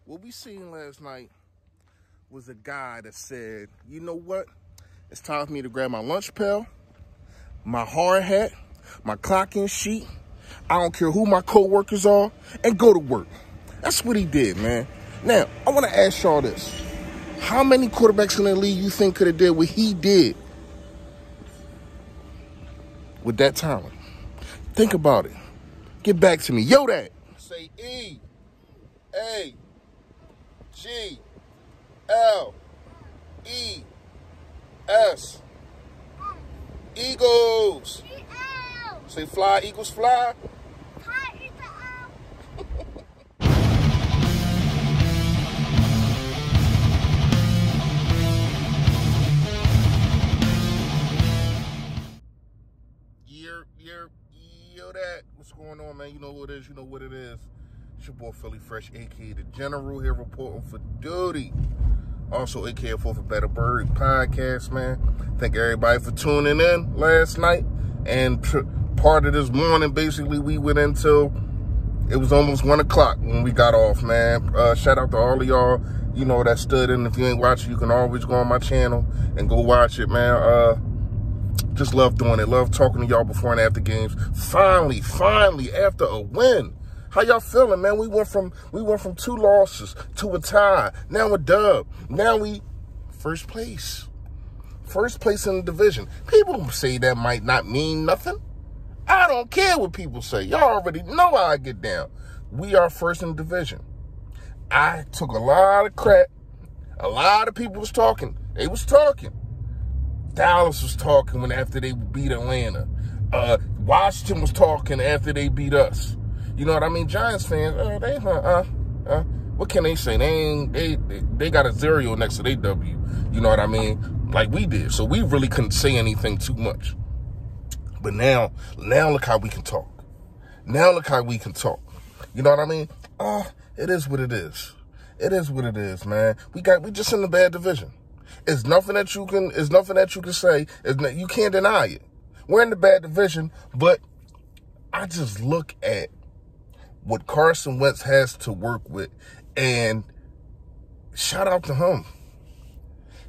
What we seen last night was a guy that said, you know what? It's time for me to grab my lunch pail, my hard hat, my clock-in sheet. I don't care who my co-workers are, and go to work. That's what he did, man. Now, I want to ask y'all this. How many quarterbacks in the league you think could have did what he did with that talent? Think about it. Get back to me. Yo, that. Say E, A, G, L, E, S. Eagles. Say fly, Eagles fly. Yo, that. What's going on, man? You know what it is. You know what it is. It's your boy, Philly Fresh, a.k.a. The General, here reporting for duty. Also, a.k.a. For Better Bird podcast, man. Thank everybody for tuning in last night. And part of this morning, basically, we went until it was almost 1 o'clock when we got off, man. Shout out to all of y'all, you know, that stood in. If you ain't watching, you can always go on my channel and go watch it, man. Just love doing it. Love talking to y'all before and after games. Finally, after a win. How y'all feeling, man? We went from 2 losses to a tie. Now a dub. Now we first place. First place in the division. People say that might not mean nothing. I don't care what people say. Y'all already know how I get down. We are first in the division. I took a lot of crap. A lot of people was talking. They was talking. Dallas was talking after they beat Atlanta. Washington was talking after they beat us. You know what I mean? Giants fans, what can they say? They got a 0 next to their W. You know what I mean? Like we did. So we really couldn't say anything too much. But now look how we can talk. Now look how we can talk. You know what I mean? It is what it is. It is what it is, man. We just in the bad division. It's nothing that you can say. You can't deny it. We're in the bad division, but I just look at what Carson Wentz has to work with, and shout out to him.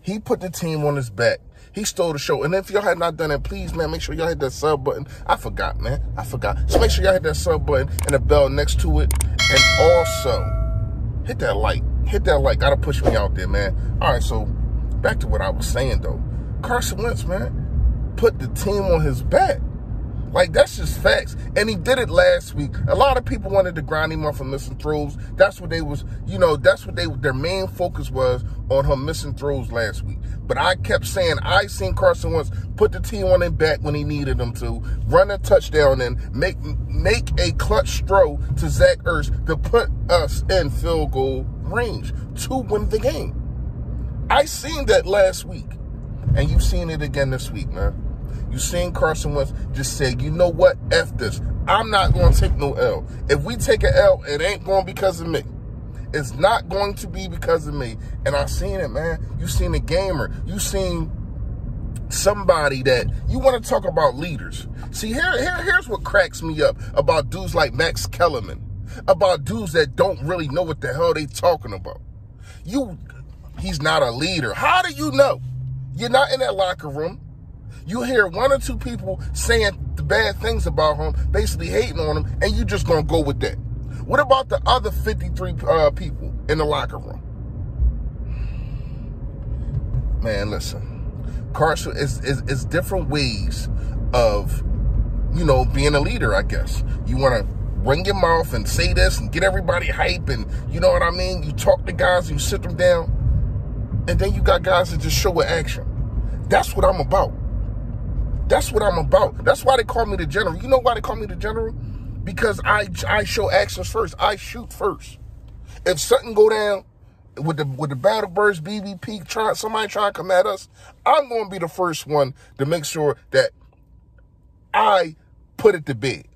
He put the team on his back. He stole the show. And if y'all had not done it, please, man, make sure y'all hit that sub button. I forgot, man. So make sure y'all hit that sub button and the bell next to it. And also, hit that like. Hit that like. Gotta push me out there, man. All right, so back to what I was saying, though. Carson Wentz, man, put the team on his back. Like, that's just facts. And he did it last week. A lot of people wanted to grind him off for missing throws. That's what they was, their main focus was on him missing throws last week. But I kept saying, I seen Carson Wentz put the team on his back when he needed them to, run a touchdown and make a clutch throw to Zach Ertz to put us in field goal range to win the game. I seen that last week. And you've seen it again this week, man. You seen Carson Wentz just say, you know what, F this. I'm not going to take no L. If we take an L, it ain't going because of me. It's not going to be because of me. And I seen it, man. You seen a gamer. You seen somebody that, you want to talk about leaders. See, here's what cracks me up about dudes like Max Kellerman, about dudes that don't really know what the hell they talking about. He's not a leader. How do you know? You're not in that locker room. You hear 1 or 2 people saying the bad things about him, basically hating on him, and you just gonna go with that. What about the other 53 people in the locker room? Man, listen. Carson is different ways of, being a leader, I guess. You want to ring your mouth and say this and get everybody hype, and you know what I mean? You talk to guys, you sit them down, and then you got guys that just show with action. That's what I'm about. That's what I'm about. That's why they call me the General. You know why they call me the General? Because I show actions first. I shoot first. If something go down with the Battle Birds, BBP, somebody try to come at us, I'm going to be the first one to make sure that I put it to bed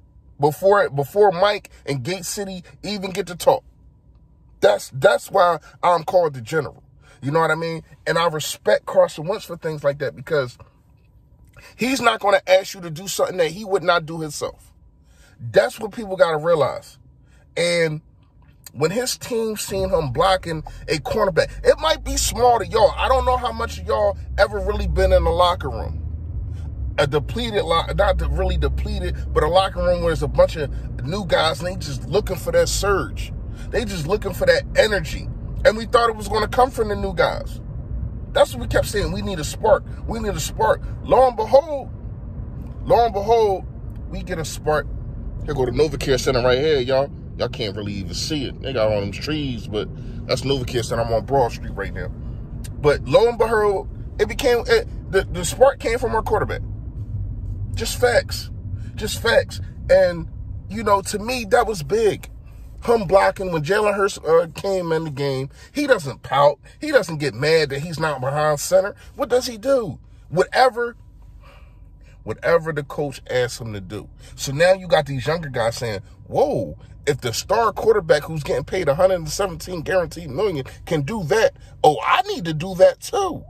before Mike and Gate City even get to talk. That's why I'm called the General. You know what I mean? And I respect Carson Wentz for things like that because he's not going to ask you to do something that he would not do himself. That's what people got to realize. And when his team seen him blocking a cornerback, it might be small to y'all. I don't know how much of y'all ever really been in the locker room. A depleted, not really depleted, but a locker room where there's a bunch of new guys and they just looking for that surge. They just looking for that energy. And we thought it was going to come from the new guys. That's what we kept saying. We need a spark. We need a spark. Lo and behold, we get a spark. Here go the NovaCare Center right here, y'all. Y'all can't really even see it. They got all them trees, but that's NovaCare Center. I'm on Broad Street right now. But lo and behold, the spark came from our quarterback. Just facts. Just facts. And, you know, to me, that was big. Him blocking when Jalen Hurts came in the game. He doesn't pout. He doesn't get mad that he's not behind center. What does he do? Whatever the coach asks him to do. So now you got these younger guys saying, whoa, if the star quarterback who's getting paid $117 guaranteed million can do that, oh, I need to do that too.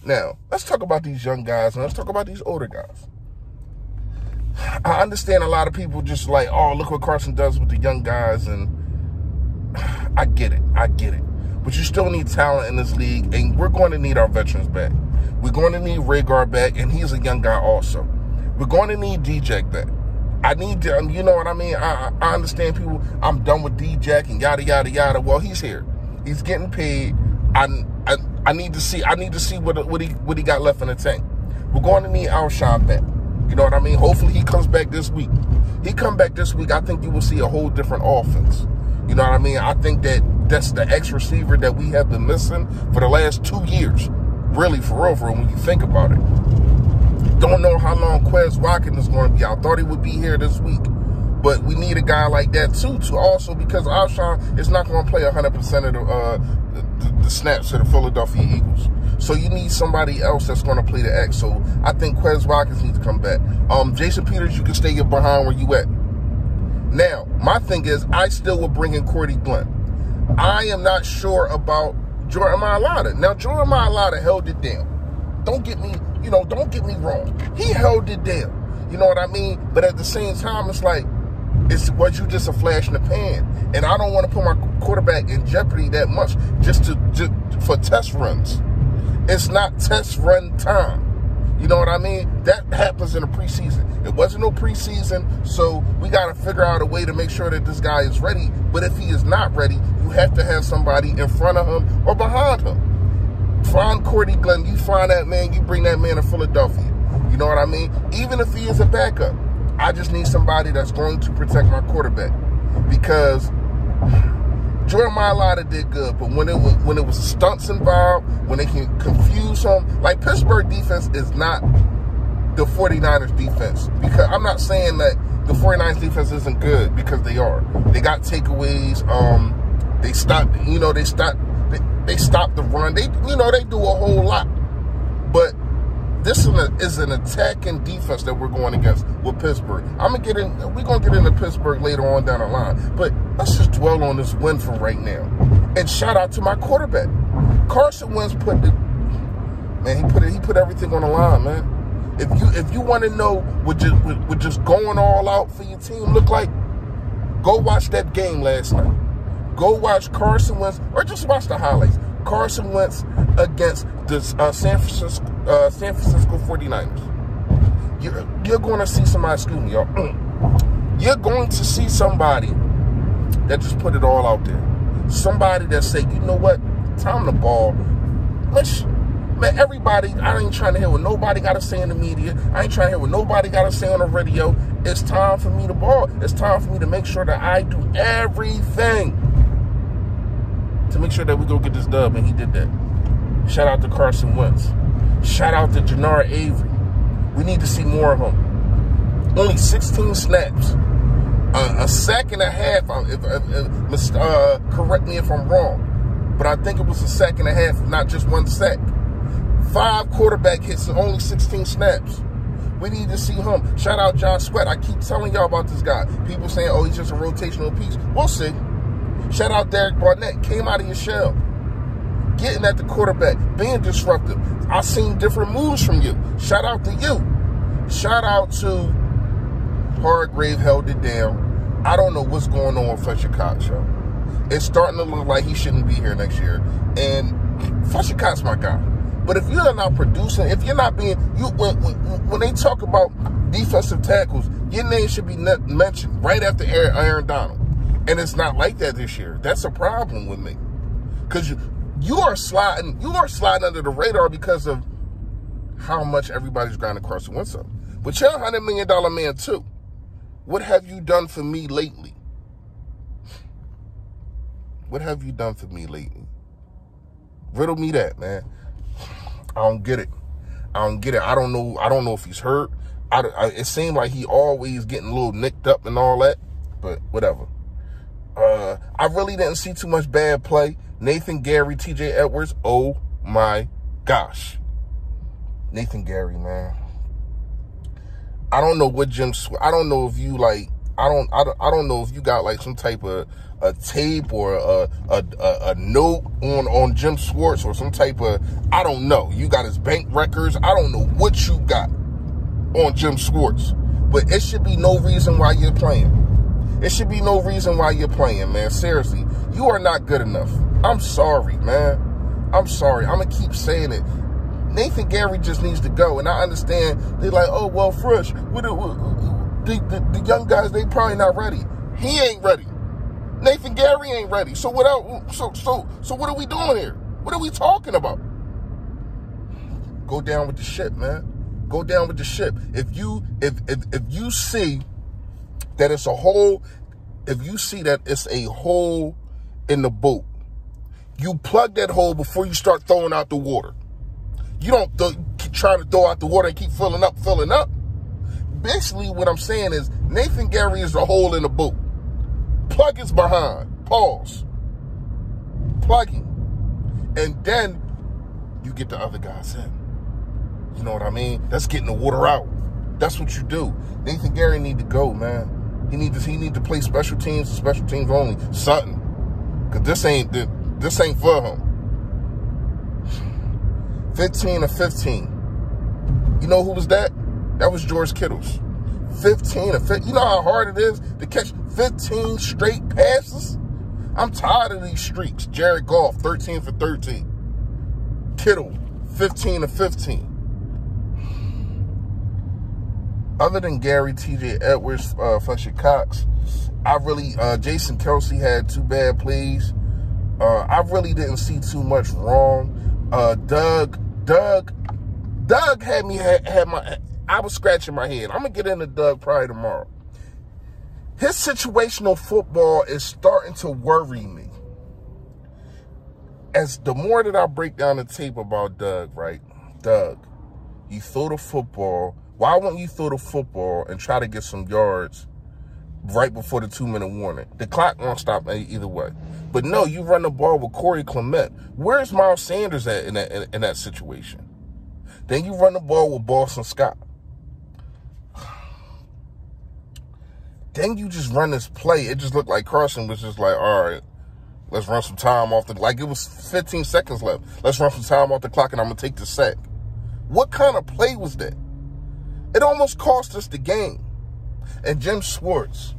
Now, let's talk about these young guys and let's talk about these older guys. I understand a lot of people just like, oh, look what Carson does with the young guys, and I get it. But you still need talent in this league, and we're going to need our veterans back. We're going to need Rhaegar back, and he's a young guy also. We're going to need D-Jack back. I need to, you know what I mean? I understand people, I'm done with D-Jack and yada, yada, yada. Well, he's here. He's getting paid. I need to see what he got left in the tank. We're going to need Alshon back. You know what I mean? Hopefully he comes back this week. He come back this week, I think you will see a whole different offense. You know what I mean? I think that's the X receiver that we have been missing for the last 2 years. Really, for real, when you think about it. Don't know how long Quez Watkins is going to be out. Thought he would be here this week. But we need a guy like that, too, also because Alshon is not going to play 100% of the snaps to the Philadelphia Eagles. So you need somebody else that's going to play the X. So I think Quez Watkins needs to come back. Jason Peters, you can stay behind where you at. Now, my thing is, I still will bring in Cordy Glenn. I am not sure about Jordan Mailata. Now, Jordan Mailata held it down. Don't get me wrong. He held it down. You know what I mean? But at the same time, it's like, was you just a flash in the pan? And I don't want to put my quarterback in jeopardy that much just for test runs. It's not test run time. You know what I mean? That happens in the preseason. It wasn't no preseason, so we got to figure out a way to make sure that this guy is ready. But if he is not ready, you have to have somebody in front of him or behind him. Find Cordy Glenn. You find that man. You bring that man to Philadelphia. You know what I mean? Even if he is a backup, I just need somebody that's going to protect my quarterback. Because Jordan Mailata did good, but when it was stunts involved, when they can confuse him, like Pittsburgh defense is not the 49ers defense. Because I'm not saying that the 49ers defense isn't good, because they are. They got takeaways. They stopped the run. They do a whole lot. But this is an attacking defense that we're going against with Pittsburgh. We're gonna get into Pittsburgh later on down the line. But let's just dwell on this win for right now. And shout out to my quarterback. Carson Wentz he put everything on the line, man. If you want to know what just going all out for your team look like, go watch that game last night. Go watch Carson Wentz, or just watch the highlights. Carson Wentz against the San Francisco 49ers. You're going to see somebody, excuse me, y'all. You're going to see somebody that just put it all out there. Somebody that say, you know what, time to ball. Man, everybody, I ain't trying to hear what nobody got to say in the media. I ain't trying to hear what nobody got to say on the radio. It's time for me to ball. It's time for me to make sure that I do everything to make sure that we go get this dub, and he did that. Shout out to Carson Wentz. Shout out to Jannard Avery. We need to see more of him. Only 16 snaps. A sack and a half. Correct me if I'm wrong. But I think it was a sack and a half, not just one sack. 5 quarterback hits and only 16 snaps. We need to see him. Shout out John Sweat. I keep telling y'all about this guy. People saying, oh, he's just a rotational piece. We'll see. Shout out Derek Barnett. Came out of your shell. Getting at the quarterback. Being disruptive. I've seen different moves from you. Shout out to you. Shout out to Hargrave, held it down. I don't know what's going on with Fletcher Cox, y'all. it's starting to look like he shouldn't be here next year. And Fletcher Cox, my guy. But if you're not producing, if you're not being, when they talk about defensive tackles, your name should be mentioned right after Aaron Donald. And it's not like that this year. That's a problem with me. Because you are sliding under the radar because of how much everybody's grinding Carson Wentz up. But you're a $100 million man too. What have you done for me lately? What have you done for me lately? Riddle me that, man. I don't get it. I don't know if he's hurt. It seemed like he always getting a little nicked up and all that. But whatever. I really didn't see too much bad play. Nathan Gary, TJ Edwards. Oh my gosh. Nathan Gary, man. I don't know what I don't know if you like. I don't know if you got like some type of a tape or a note on Jim Schwartz or some type of, I don't know. You got his bank records. I don't know what you got on Jim Schwartz, but it should be no reason why you're playing. It should be no reason why you're playing, man. Seriously, you are not good enough. I'm sorry, man. I'm sorry. I'm gonna keep saying it. Nathan Gary just needs to go, and I understand they're like, oh well, Fresh. The young guys, they probably not ready. He ain't ready. Nathan Gary ain't ready. So what else? So what are we doing here? What are we talking about? Go down with the ship, man. Go down with the ship. If you see that it's a hole, if you see that it's a hole in the boat, you plug that hole before you start throwing out the water. You don't keep trying to throw out the water and keep filling up. Basically, what I'm saying is Nathan Gary is a hole in the boat. Plug is behind. Pause. Plugging. And then you get the other guys in. You know what I mean? That's getting the water out. That's what you do. Nathan Gary need to go, man. He need to play special teams only. Something. Because this ain't for him. 15 of 15. You know who was that? That was George Kittle's. 15 of 15. You know how hard it is to catch 15 straight passes? I'm tired of these streaks. Jared Goff, 13 for 13. Kittle, 15 of 15. Other than Gary, TJ Edwards, Fletcher Cox, Jason Kelsey had 2 bad plays. I really didn't see too much wrong. Doug had I was scratching my head. I'm going to get into Doug probably tomorrow. His situational football is starting to worry me. As the more that I break down the tape about Doug, right? Doug, you throw the football. Why won't you throw the football and try to get some yards right before the 2-minute warning? The clock won't stop either way. But no, you run the ball with Corey Clement. Where's Miles Sanders at in that situation? Then you run the ball with Boston Scott. Then you just run this play. It just looked like Carson was just like, all right, let's run some time off the, like it was 15 seconds left. Let's run some time off the clock and I'm going to take the sack. What kind of play was that? It almost cost us the game. And Jim Schwartz,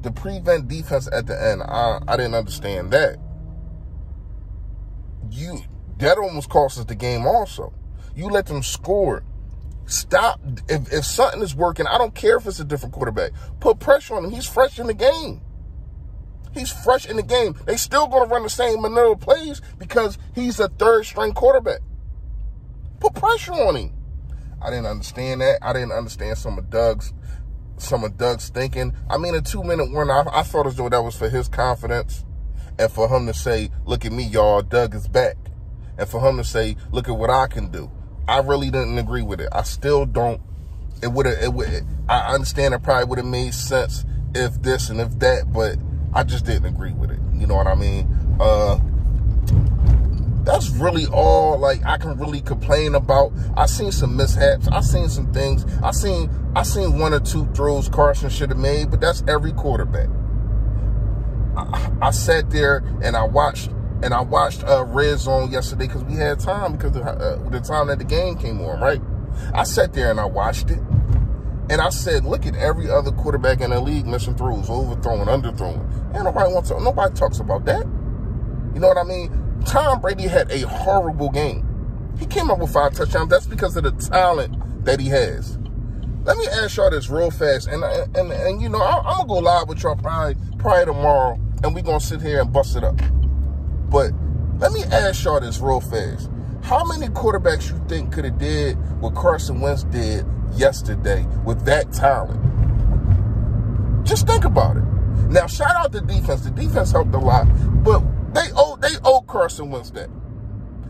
the prevent defense at the end, I didn't understand that. That almost cost us the game also. You let them score. Stop. If something is working, I don't care if it's a different quarterback. Put pressure on him. He's fresh in the game. He's fresh in the game. They still going to run the same maneuver plays because he's a third-string quarterback. Put pressure on him. I didn't understand that. I didn't understand some of Doug's thinking. I mean, a 2-minute warning, I thought as though that was for his confidence and for him to say, look at me, y'all, Doug is back. And for him to say, look at what I can do. I really didn't agree with it. I still don't. I understand it probably would have made sense if this and if that, but I just didn't agree with it. You know what I mean? That's really all like I can really complain about. I seen some mishaps. I seen some things. I seen 1 or 2 throws Carson should have made, but that's every quarterback. I sat there and I watched Red Zone yesterday because we had time because of the time that the game came on, right? I sat there and I watched it. And I said, look at every other quarterback in the league missing throws, overthrowing, underthrowing. And nobody talks about that. You know what I mean? Tom Brady had a horrible game. He came up with 5 touchdowns. That's because of the talent that he has. Let me ask y'all this real fast. And you know, I'm going to go live with y'all probably tomorrow. And we're going to sit here and bust it up. But let me ask y'all this real fast. How many quarterbacks you think could have did what Carson Wentz did yesterday with that talent? Just think about it. Now, shout out the defense. The defense helped a lot, but they owe Carson Wentz that.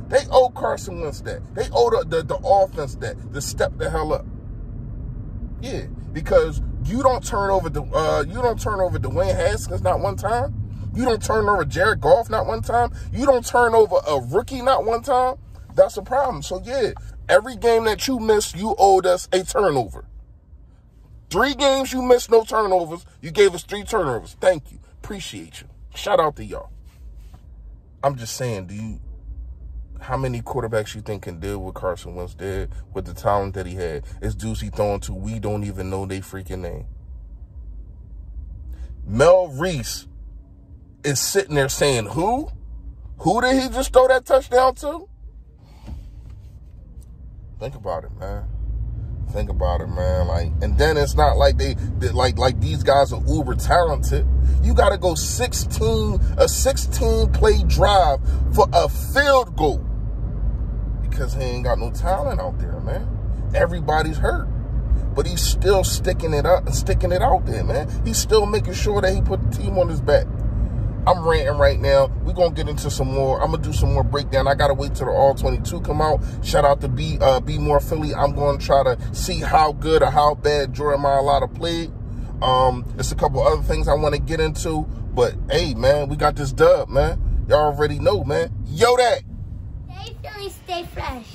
They owe Carson Wentz that. They owe the offense that. To step the hell up. Yeah, because you don't turn over Dwayne Haskins not one time. You don't turn over Jared Goff not one time. You don't turn over a rookie not one time. That's a problem. So, yeah, every game that you missed, you owed us a turnover. 3 games you missed, no turnovers. You gave us 3 turnovers. Thank you. Appreciate you. Shout out to y'all. I'm just saying, how many quarterbacks you think can deal with Carson Wentz did with the talent that he had? It's dudes he throwing to, we don't even know their freaking name. Mel Reese is sitting there saying, who? Who did he just throw that touchdown to? Think about it, man. Think about it, man. Like, and then it's not like they like these guys are uber talented. You got to go a 16 play drive for a field goal because he ain't got no talent out there, man. Everybody's hurt, but he's still sticking it out there, man. He's still making sure that he put the team on his back. I'm ranting right now. We're going to get into some more. I'm going to do some more breakdown. I got to wait till the All-22 come out. Shout out to Be More Philly. I'm going to try to see how good or how bad Jordan Mailata played. There's a couple other things I want to get into. But, hey, man, we got this dub, man. Y'all already know, man. Yo, that. Stay Philly, stay fresh.